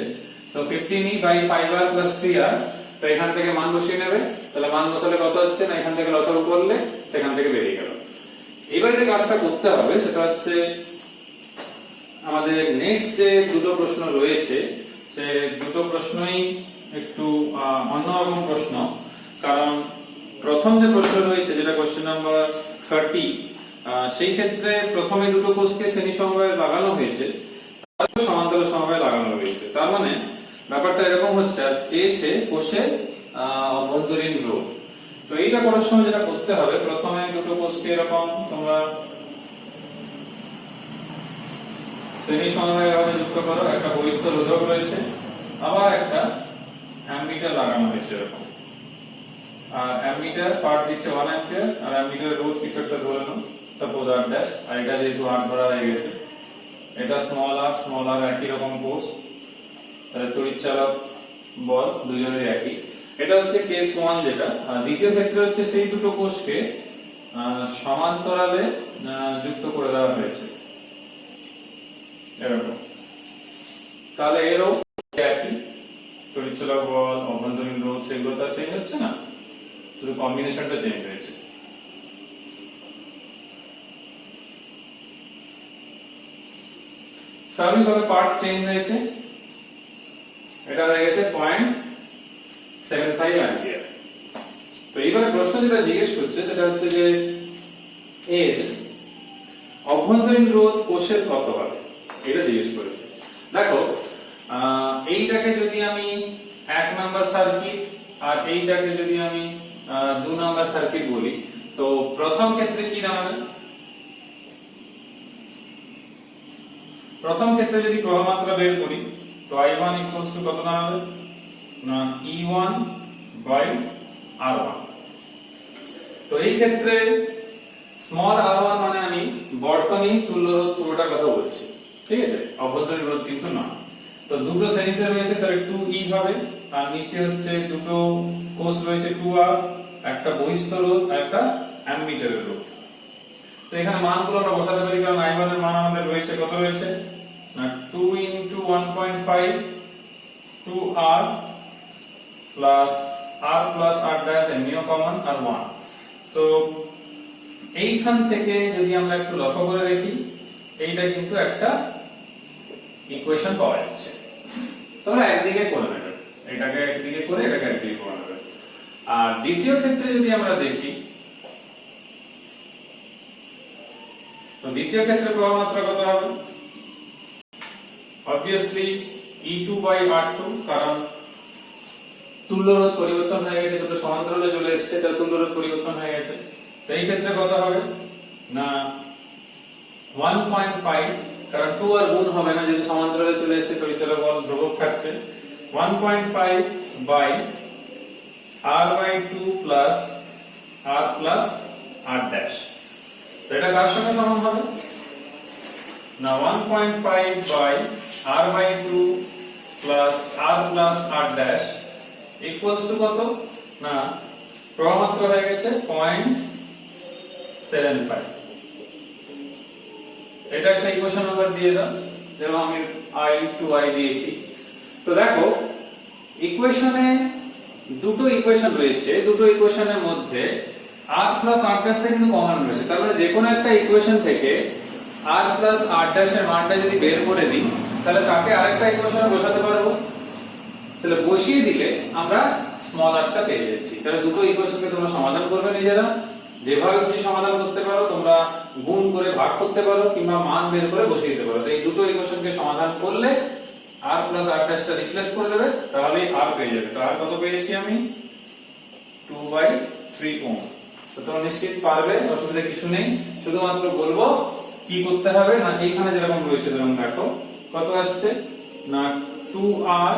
তো 15E/5R + 3R, তো এখান থেকে মান বসিয়ে নেবে, তাহলে মান বসালে কত হচ্ছে না, এখান থেকে লসাগু করলে সেখান থেকে বেরিয়ে গেল। এবারে যে কাজটা করতে হবে সেটা হচ্ছে আমাদের নেক্সট যে দুটো প্রশ্ন রয়েছে, সে দুটো প্রশ্নই একটু অন্যরকম প্রশ্ন। কারণ প্রথম যে প্রশ্ন রয়েছে যেটা কোশ্চেন নাম্বার 30, সেই ক্ষেত্রে প্রথমে দুটো কোষকে শ্রেণী সমবায়ে লাগানো হয়েছে, তারপর সমান্তরাল সমবায়ে লাগানো হয়েছে। তার মানে ব্যাপারটা এরকম হচ্ছে, আর চেয়েছে কোষের অভ্যন্তরীণ রোধ। তো এইটা করার সময় যেটা করতে হবে, প্রথমে দুটো কোষকে এরকম তোমরা শ্রেণী সমন্বয়ভাবে যুক্ত করো। একটা বহিস্থ রোধক রয়েছে, আবার একটা অ্যামমিটার লাগানো হয়েছে এরকম। আর অ্যামমিটার পার্ট দিচ্ছে 1 অ্যাম্পিয়ার, আর অ্যামমিটারের রোধ কিছু একটা ধরে নাও, সাপোজ R ড্যাশ। আর এটা যেহেতু R ধরা হয়ে গেছে, এটা স্মল আর একই রকম কোষ, তাহলে তড়িৎচালক বল দুজনের একই। এটা হচ্ছে কেস 1 যেটা। আর দ্বিতীয় ক্ষেত্রে হচ্ছে সেই দুটো কোষকে সমান্তরালে যুক্ত করে দেওয়া হয়েছে এরকম। তাহলে এরও একই তড়িৎচালক বল, অভ্যন্তরীণ রোধ, সেগুলো তো চেঞ্জ হচ্ছে না, শুধু কম্বিনেশনটা চেঞ্জ হয়েছে। স্বাভাবিকভাবে পার্ট চেঞ্জ হয়েছে, এটা হয়ে গেছে 0.75 অ্যাম্পিয়ার। তো এইবারে প্রশ্ন যেটা জিজ্ঞেস করছে সেটা হচ্ছে যে এর অভ্যন্তরীণ রোধ কোষের কত হবে, এটা জিজ্ঞেস করেছে। দেখো, এইটাকে যদি আমি 1 নাম্বার সার্কিট আর এইটাকে যদি আমি 2 নাম্বার সার্কিট বলি, তো প্রথম ক্ষেত্রে কি দাঁড়াবে? প্রথম ক্ষেত্রে যদি প্রবাহ মাত্রা বের করি, তো I1 কত দাঁড়াবে না E1 R1। তো এই ক্ষেত্রে স্মল r1 মানে আমি বর্তনী তুল্য রোধ পুরোটার কথা বলছি, ঠিক আছে, অভ্যন্তরীণ রোধ কিন্তু না। তো দুটো শ্রেণীতে রয়েছে, তাহলে 2E হবে, আর নিচে হচ্ছে দুটো কোষ রয়েছে 2R, একটা বহিস্থ রোধ আর একটা অ্যামমিটারের রোধ। তো এখানে মানগুলো আমরা বসাতে পারি, কারণ I1 এর মান আমাদের রয়েছে কত রয়েছে না 2 * 1.5 2R plus R plus R dash এমনিও কমন আর 1। সো এইখান থেকে যদি আমরা একটু লক্ষ্য করে দেখি, এইটা কিন্তু একটা ইকুয়েশন পাওয়া যাচ্ছে। তোমরা একদিকে করে নেবে, এটাকে একদিকে করে এটাকে একদিকে করে নেবে। আর দ্বিতীয় ক্ষেত্রে যদি আমরা দেখি, তো দ্বিতীয় ক্ষেত্রে প্রবাহ মাত্রা কত হবে? obviously E2 R2, কারণ তুল্য রোধ পরিবর্তন হয়ে গেছে, দুটো সমান্তরালে চলে এসেছে, তার তুল্য রোধ পরিবর্তন হয়ে গেছে। তো এই ক্ষেত্রে কত হবে না 1.5, কারণ 2 আর গুণ হবে না, যদি সমান্তরালে চলে এসেছে তড়িৎচালক বল ধ্রুবক থাকছে। 1.5 by R/2 plus R plus R dash. তো এটা কার সঙ্গে সমান হবে না 1.5 by R/2 plus R plus R dash equals to কত না প্রবাহ মাত্রা হয়ে গেছে 0.75। এটা একটা ইকুয়েশন নাম্বার দিয়ে দাও, যেমন আমি I দিয়েছি। তো দেখো, ইকুয়েশনে দুটো ইকুয়েশন রয়েছে, দুটো ইকুয়েশনের মধ্যে R প্লাস R ড্যাশটা কিন্তু কমন রয়েছে। তার মানে যে কোনো একটা ইকুয়েশন থেকে R প্লাস R ড্যাশের মানটা যদি বের করে দিই, তাহলে তাকে আরেকটা ইকুয়েশনে বসাতে পারবো। তাহলে বসিয়ে দিলে আমরা স্মল rটা পেয়ে যাচ্ছি। তাহলে দুটো ইকুয়েশনকে তোমরা সমাধান করবে নিজেরা, যেভাবে খুশি সমাধান করতে পারো, তোমরা গুণ করে ভাগ করতে পারো কিংবা মান বের করে বসিয়ে দিতে পারো। তো এই দুটো ইকুয়েশনকে সমাধান করলে R প্লাস R ড্যাশটা রিপ্লেস করে দেবে, তাহলেই R পেয়ে যাবে। তো R কত পেয়েছি আমি 2/3 ওহম। তো তোমরা নিশ্চিত পারবে, অসুবিধা কিছু নেই। শুধুমাত্র বলবো কি করতে হবে না, এইখানে যেরকম রয়েছে যেরকম দেখো কত আসছে না 2R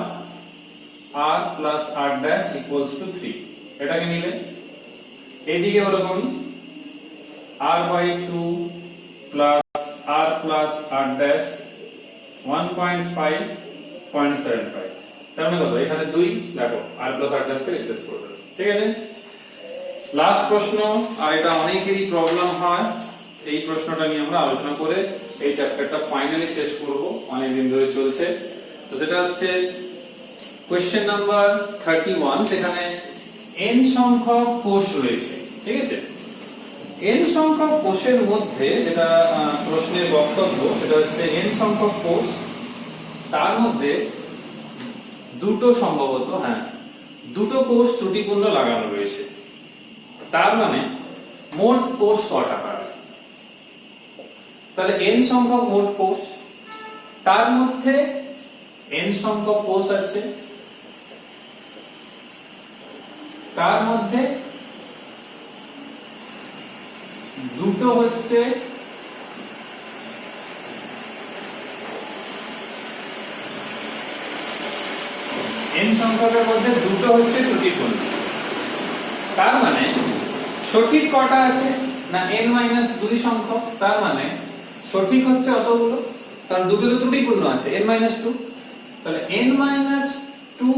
R plus R dash equals two 3। এটাকে নিলে এইদিকে ওরকমই R/2 plus R plus R dash 1.5.75। তার মানে কত? এখানে 2 দেখো R প্লাস R ড্যাশকে রিপ্লেস করবে, ঠিক আছে। লাস্ট প্রশ্ন, আর এটা অনেকেরই প্রবলেম হয়, এই প্রশ্নটা নিয়ে আমরা আলোচনা করে এই চ্যাপ্টারটা ফাইনালি শেষ করব, অনেক দিন ধরে চলছে। তো সেটা হচ্ছে কোশ্চেন নাম্বার 31। সেখানে n সংখ্যক কোষ রয়েছে, ঠিক আছে। n সংখ্যক কোষের মধ্যে যেটা প্রশ্নের বক্তব্য সেটা হচ্ছে n সংখ্যক কোষ, তার মধ্যে দুটো সম্ভবত দুটো কোষ ত্রুটিপূর্ণ লাগানো রয়েছে। তার মানে মোট কোষ কটা হবে? তাহলে n সংখ্যক মোট কোষ, তার মধ্যে n সংখ্যক কোষ আছে, তার মধ্যে দুটো হচ্ছে n সংখ্যকের মধ্যে দুটো হচ্ছে ত্রুটিপূর্ণ। তার মানে সঠিক কটা আছে না n-2 সংখ্যক, তার মানে সঠিক হচ্ছে অতগুলো, কারণ দুটো তো ত্রুটিপূর্ণ আছে n-2। তাহলে n-2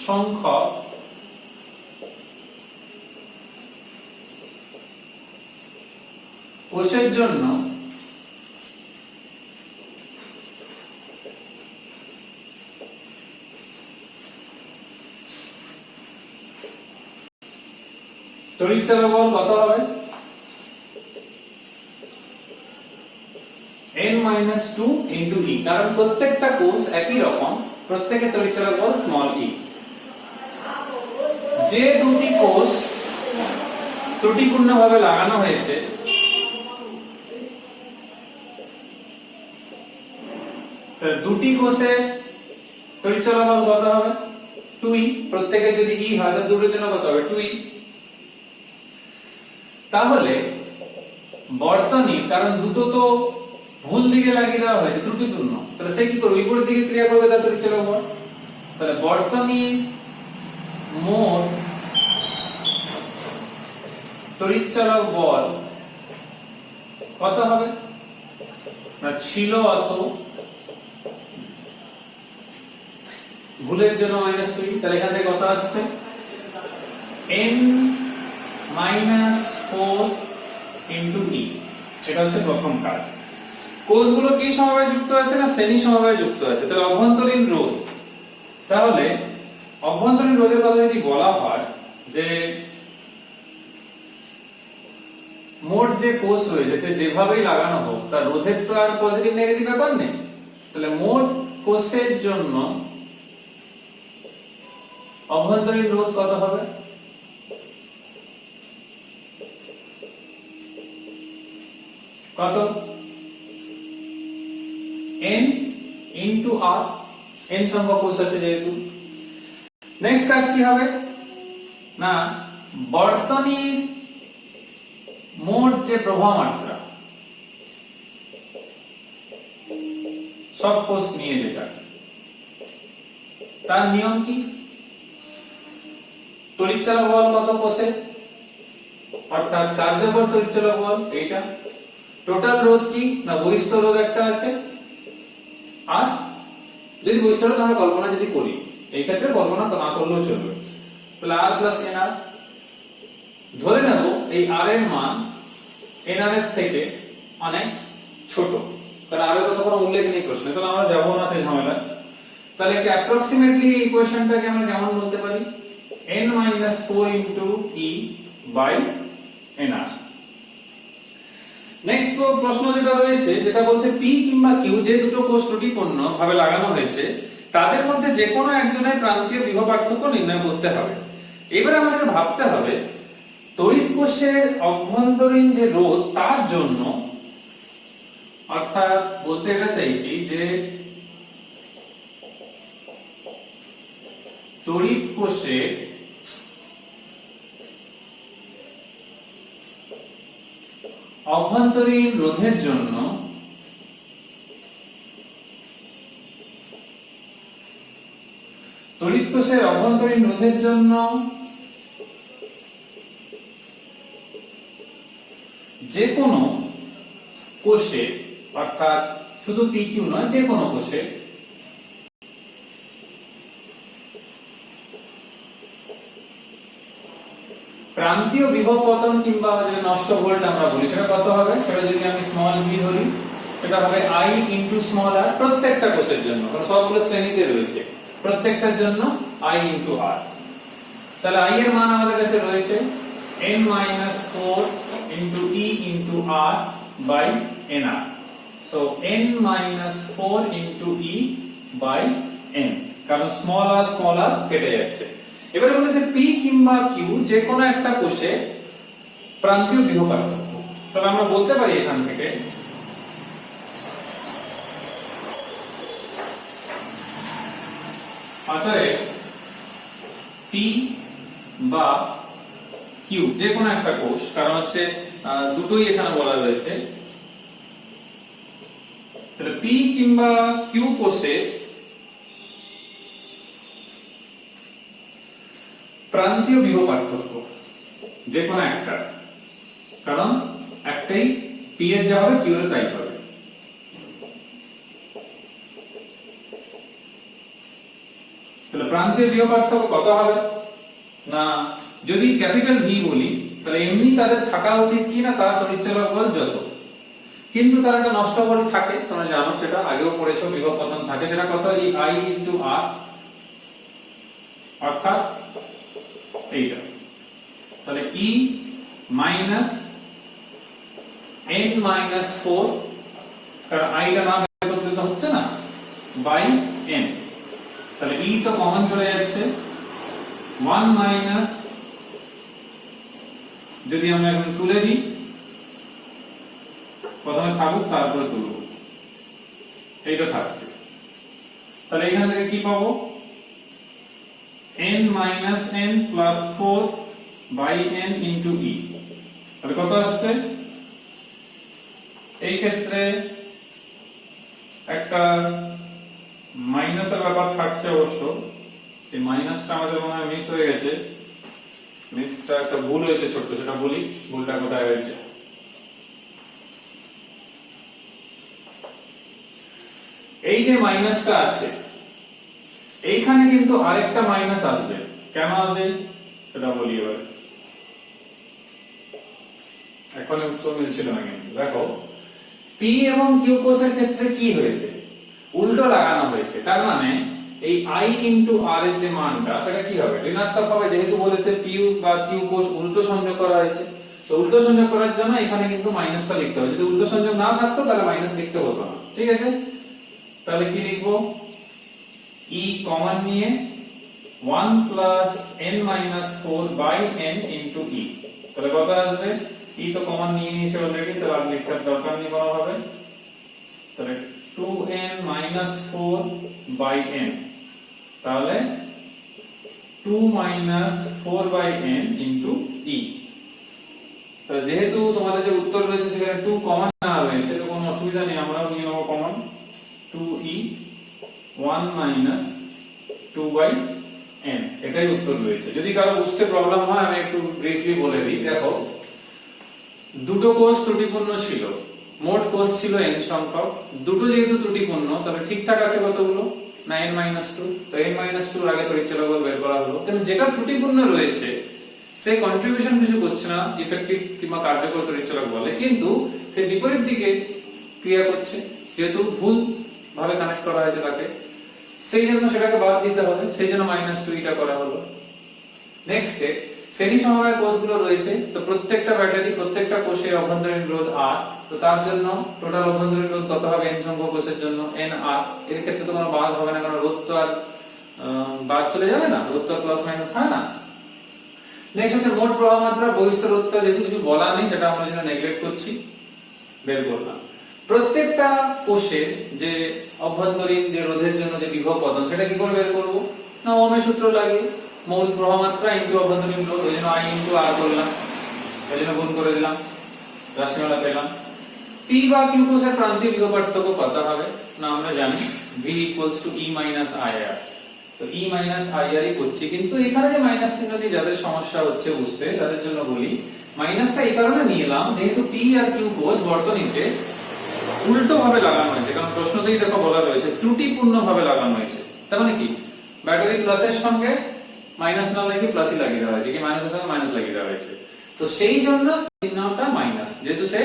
সংখ্যক কোষের জন্য তড়িৎচালক বল কত হবে? n-2 into e, কারণ প্রত্যেকটা কোষ একই রকম, প্রত্যেকের তড়িৎচালক বল স্মল e। যে দুটি কোষ ত্রুটিপূর্ণভাবে লাগানো হয়েছে দুটি কোষে তড়িৎচালক বল কত হবে? 2e। প্রত্যেকে যদি e হয় তাহলে দুটোর জন্য কত হবে? 2e। তাহলে বর্তনী, কারণ দুটো তো ভুল দিকে লাগিয়ে দেওয়া হয়েছে ত্রুটিপূর্ণ, তাহলে সে কি করবে? বিপরীত দিকে ক্রিয়া করবে তার তড়িৎচালক বল। তাহলে বর্তনীর মোট তড়িৎচালক বল কত হবে? না ছিল অত, ভুলের জন্য -2, তাহলে এখান থেকে কত আসছে? n-4 into e। এটা হচ্ছে প্রথম কাজ। কোষগুলো কি সমবায়ে যুক্ত আছে না শ্রেণী সমবায়ে যুক্ত আছে, তাহলে অভ্যন্তরীণ রোধ। তাহলে অভ্যন্তরীণ রোধের কথা যদি বলা হয় যে মোট যে কোষ রয়েছে সে যেভাবেই লাগানো হোক তার রোধের তো আর পজিটিভ নেগেটিভ ব্যাপার নেই, তাহলে মোট কোষের জন্য অভ্যন্তরীণ রোধ কত হবে? কত? n into r, n সংখ্যক কোষ আছে যেহেতু। নেক্সট কাজ কি হবে না বর্তনীর মোট যে প্রবাহ মাত্রা সব কোষ নিয়ে যেটা, তার নিয়ম কি? তড়িৎচালক বল কত কোষে, অর্থাৎ কার্যকর তড়িৎচালক বল এইটা। টোটাল রোধ কি না বহিস্থ রোধ একটা আছে, আর যদি বহিস্থ রোধ আমরা কল্পনা যদি করি, এই ক্ষেত্রে কল্পনা তো না করলেও চলবে, তাহলে r প্লাস nr। ধরে নেব এই r এর মান nr এর থেকে অনেক ছোট, কারণ r এর কথা কোনো উল্লেখ নেই প্রশ্নে, তাহলে আমরা যাব না সেই ঝামেলা। তাহলে কি অ্যাপ্রক্সিমেটলি এই ইকুয়েশনটাকে আমরা কেমন বলতে পারি? n-4 into e by nr। Next প্রশ্ন যেটা রয়েছে যেটা বলছে p কিংবা q যে দুটো কোষ ত্রুটিপূর্ণ ভাবে লাগানো হয়েছে তাদের মধ্যে যে কোনো একজনের প্রান্তীয় বিভব পার্থক্য নির্ণয় করতে হবে। এবারে আমাদের ভাবতে হবে তড়িৎ কোষের অভ্যন্তরীণ যে রোধ তার জন্য, অর্থাৎ বলতে এটা চাইছি যে তড়িৎ কোষের অভ্যন্তরীণ রোধের জন্য তড়িৎ কোষের অভ্যন্তরীণ রোধের জন্য যে কোনো কোষে, অর্থাৎ শুধু PQ নয় যে কোনো কোষে প্রান্তীয় বিভব পতন কিংবা যেটা নষ্ট ভোল্ট আমরা বলি সেটা কত হবে? সেটা যদি আমি স্মল v ধরি সেটা হবে I into small r, প্রত্যেকটা কোষের জন্য, কারণ সবগুলো শ্রেণীতে রয়েছে, প্রত্যেকটার জন্য I into r। তাহলে I এর মান আমাদের কাছে রয়েছে n-4 into e into r by nr, so n-4 into e by n, কারণ স্মল r কেটে যাচ্ছে। এবারে বলেছে p কিংবা q যে কোনো একটা কোষে প্রান্তীয় বিভব পার্থক্য, তবে আমরা বলতে পারি এখান থেকে পি বা কিউ যে কোনো একটা কোষ, কারণ হচ্ছে দুটোই এখানে বলা রয়েছে, তাহলে পি কিংবা কিউ কোষে প্রান্তীয় বিভব পার্থক্য যে কোনো একটা, কারণ একটাই পি এর যা হবে কিউ এর তাই হবে। তাহলে প্রান্তীয় বিভব পার্থক্য কত হবে না, যদি ক্যাপিটাল ভি বলি তাহলে এমনি তাদের থাকা উচিত কি না তার তড়িৎচালক বল যত, কিন্তু তার একটা নষ্ট বল থাকে, তোমরা জানো সেটা আগেও পড়েছো, বিভব পতন থাকে, সেটা কত এই আই ইনটু আর, অর্থাৎ এইটা, তাহলে ই মাইনাস এন মাইনাস 4, কারণ আইটা না বের করতে তো হচ্ছে না, বাই এন, তাহলে ই তো কমন চলে যাচ্ছে 1 মাইনাস, যদি আমরা এখন তুলে দিই, প্রথমে থাকুক তারপরে তুলব, এইটা থাকছে, তাহলে এখান থেকে কি পাবো n minus n plus 4 by n into e, তাহলে কত আসছে, এই ক্ষেত্রে একটা মাইনাসের ব্যাপার থাকছে অবশ্য, সেই মাইনাসটা আমাদের মনে হয় মিস হয়ে গেছে, মিসটা একটা ভুল হয়েছে ছোট্ট, সেটা বলি ভুলটা কোথায় হয়েছে। এই যে মাইনাসটা আছে এইখানে কিন্তু আরেকটা মাইনাস আসবে, কেন আসবে সেটা বলি এবার, এখন উত্তর মিলছিল না কিন্তু দেখো পি এবং কিউ কোষের ক্ষেত্রে কি হয়েছে, উল্টো লাগানো হয়েছে, তার মানে এই i ইনটু r এর যে মানটা সেটা কি হবে ঋণাত্মক হবে, যেহেতু বলেছে পি বা কিউ কোষ উল্টো সংযোগ করা হয়েছে, তো উল্টো সংযোগ করার জন্য এখানে কিন্তু মাইনাসটা লিখতে হবে, যদি উল্টো সংযোগ না থাকতো তাহলে মাইনাস লিখতে হতো না, ঠিক আছে, তাহলে কি লিখবো e কমন নিয়ে 1 plus n minus 4 by n into e, তাহলে কত আসবে, e তো কমন নিয়ে নিয়েছে অলরেডি, তো আর লিখার দরকার নেই বলা হবে, তাহলে 2n মাইনাস 4 বাই n, তাহলে 2 minus 4 by n into e, তাহলে যেহেতু তোমাদের যে উত্তর রয়েছে সেখানে 2 কমন না রয়েছে তো কোনো অসুবিধা নেই, আমরাও নিয়ে নেব common, 2e 1 minus 2 by n, এটাই উত্তর রয়েছে। যদি কারো বুঝতে প্রবলেম হয় আমি একটু ব্রিফলি বলে দিই, দেখো দুটো কোষ ত্রুটিপূর্ণ ছিল, মোট কোষ ছিল n সংখ্যক, দুটো যেহেতু ত্রুটিপূর্ণ তাহলে ঠিকঠাক আছে কতগুলো না n মাইনাস 2, তো n মাইনাস 2 এর আগে তড়িৎচালক বল বের করা হলো, কিন্তু যেটা ত্রুটিপূর্ণ রয়েছে সে কন্ট্রিবিউশন কিছু করছে না ইফেক্টিভ কিংবা কার্যকর তড়িৎচালক বলে, কিন্তু সে বিপরীত দিকে ক্রিয়া করছে, যেহেতু ভুল ভাবে কানেক্ট করা হয়েছে তাকে, সেই জন্য সেটাকে বাদ দিতে হবে, সেই জন্য -2 এটা করা হলো। নেক্সট স্টেপ, শ্রেণী সমবায় কোষগুলো রয়েছে, তো প্রত্যেকটা ব্যাটারি প্রত্যেকটা কোষের অভ্যন্তরীণ রোধ R, তো তার জন্য টোটাল অভ্যন্তরীণ রোধ কত হবে n সংখ্যক কোষের জন্য nR, এর ক্ষেত্রে তো কোনো বাদ হবে না, কারণ রোধ তো আর বাদ চলে যাবে না, রোধ তো প্লাস মাইনাস হয় না। নেক্সট হচ্ছে মোট প্রবাহ মাত্রা, বহিস্থ রোধটা যেহেতু কিছু বলা নেই সেটা আমরা যেন নেগলেক্ট করছি, বের করলাম। প্রত্যেকটা কোষের যে অভ্যন্তরীণ যে রোধের জন্য যে বিভব পতন সেটা কি করে বের করব না, ওহমের সূত্র লাগে, মূল প্রবাহ মাত্রা ইনটু অভ্যন্তরীণ রোধ, ওই জন্য i ইনটু r করলাম, ওই জন্য গুণ করে দিলাম, রাশিমালা পেলাম। p বা q কোষের প্রান্তীয় বিভব পার্থক্য কত হবে না, আমরা জানি v e ir, তো e ir ই করছি, কিন্তু এখানে যে মাইনাস চিহ্ন দিয়ে যাদের সমস্যা হচ্ছে বুঝতে তাদের জন্য বলি, মাইনাসটা এই কারণে নিয়ে এলাম যেহেতু p আর q কোষ বর্তনীতে উল্টো ভাবে লাগানো হয়েছে, কারণ প্রশ্নতেই দেখো বলা রয়েছে ত্রুটিপূর্ণ ভাবে লাগানো হয়েছে, তার মানে কি ব্যাটারি প্লাসের সঙ্গে মাইনাস না লাগিয়ে প্লাসই লাগিয়ে দেওয়া হয়েছে, কি মাইনাসের সঙ্গে মাইনাস লাগিয়ে দেওয়া হয়েছে, তো সেই জন্য চিহ্নটা মাইনাস, যেহেতু সে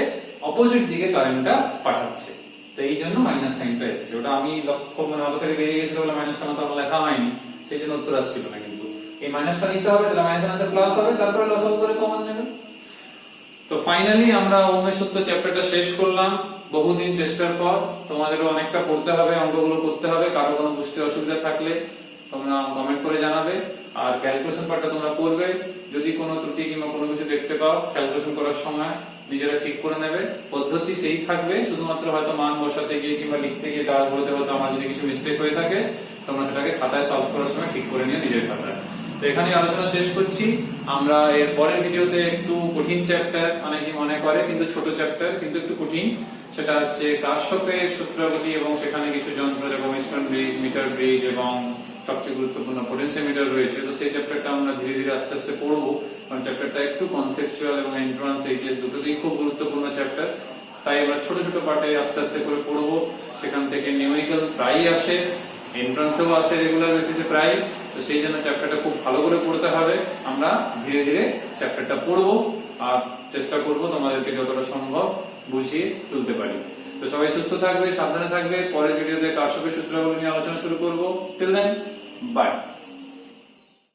অপোজিট দিকে কারেন্টটা পাঠাচ্ছে, তো এই জন্য মাইনাস সাইনটা এসেছে, ওটা আমি লক্ষ্য মানে মাথা থেকে বেরিয়ে গেছিল বলে মাইনাসটা মতো আমার লেখা হয়নি, সেই জন্য উত্তর আসছিল না, কিন্তু এই মাইনাসটা নিতে হবে, তাহলে মাইনাস মাইনাসে প্লাস হবে, তারপরে লসাগু করে কমন নেবে। তো ফাইনালি আমরা ওহমের সূত্র চ্যাপ্টারটা শেষ করলাম, বহুদিন চেষ্টার পর। তোমাদেরও অনেকটা পড়তে হবে, অঙ্কগুলো করতে হবে, কারো কোনো বুঝতে অসুবিধা থাকলে তোমরা কমেন্ট করে জানাবে, আর ক্যালকুলেশন পার্টটা তোমরা করবে, যদি কোনো ত্রুটি কিংবা কোনো কিছু দেখতে পাও ক্যালকুলেশন করার সময় নিজেরা ঠিক করে নেবে, পদ্ধতি সেই থাকবে, শুধুমাত্র হয়তো মান বসাতে গিয়ে কিংবা লিখতে গিয়ে তার বলতে বলতে আমার যদি কিছু মিস্টেক হয়ে থাকে তোমরা সেটাকে খাতায় সলভ করার সময় ঠিক করে নিয়ে নিজের খাতায়। তো এখানে আলোচনা শেষ করছি। আমরা এর পরের ভিডিওতে একটু কঠিন চ্যাপ্টার, অনেকে মনে করে কিন্তু ছোট চ্যাপ্টার কিন্তু একটু কঠিন, সেটা হচ্ছে কারশফের সূত্রাবলী এবং সেখানে কিছু যন্ত্র যেমন স্টোন ব্রিজ, মিটার ব্রিজ এবং সবচেয়ে গুরুত্বপূর্ণ পোটেনশিওমিটার রয়েছে। তো সেই চ্যাপ্টারটা আমরা ধীরে ধীরে আস্তে আস্তে পড়বো, কারণ চ্যাপ্টারটা একটু কনসেপচুয়াল এবং এন্ট্রান্স এইচএস দুটোতেই খুব গুরুত্বপূর্ণ চ্যাপ্টার। তাই আমরা ছোট ছোট পার্টে আস্তে আস্তে করে পড়বো। সেখান থেকে নিউমেরিক্যাল প্রায়ই আসে, এন্ট্রান্সেও আসে রেগুলার বেসিসে প্রায়। তো সেই জন্য চ্যাপ্টারটা খুব ভালো করে পড়তে হবে। আমরা ধীরে ধীরে চ্যাপ্টারটা পড়বো আর চেষ্টা করবো তোমাদেরকে যতটা সম্ভব বুঝিয়ে তুলতে পারি। তো সবাই সুস্থ থাকবে, সাবধানে থাকবে। পরের ভিডিওতে কারশফের সূত্রাবলী নিয়ে আলোচনা শুরু করবো। Till then, by.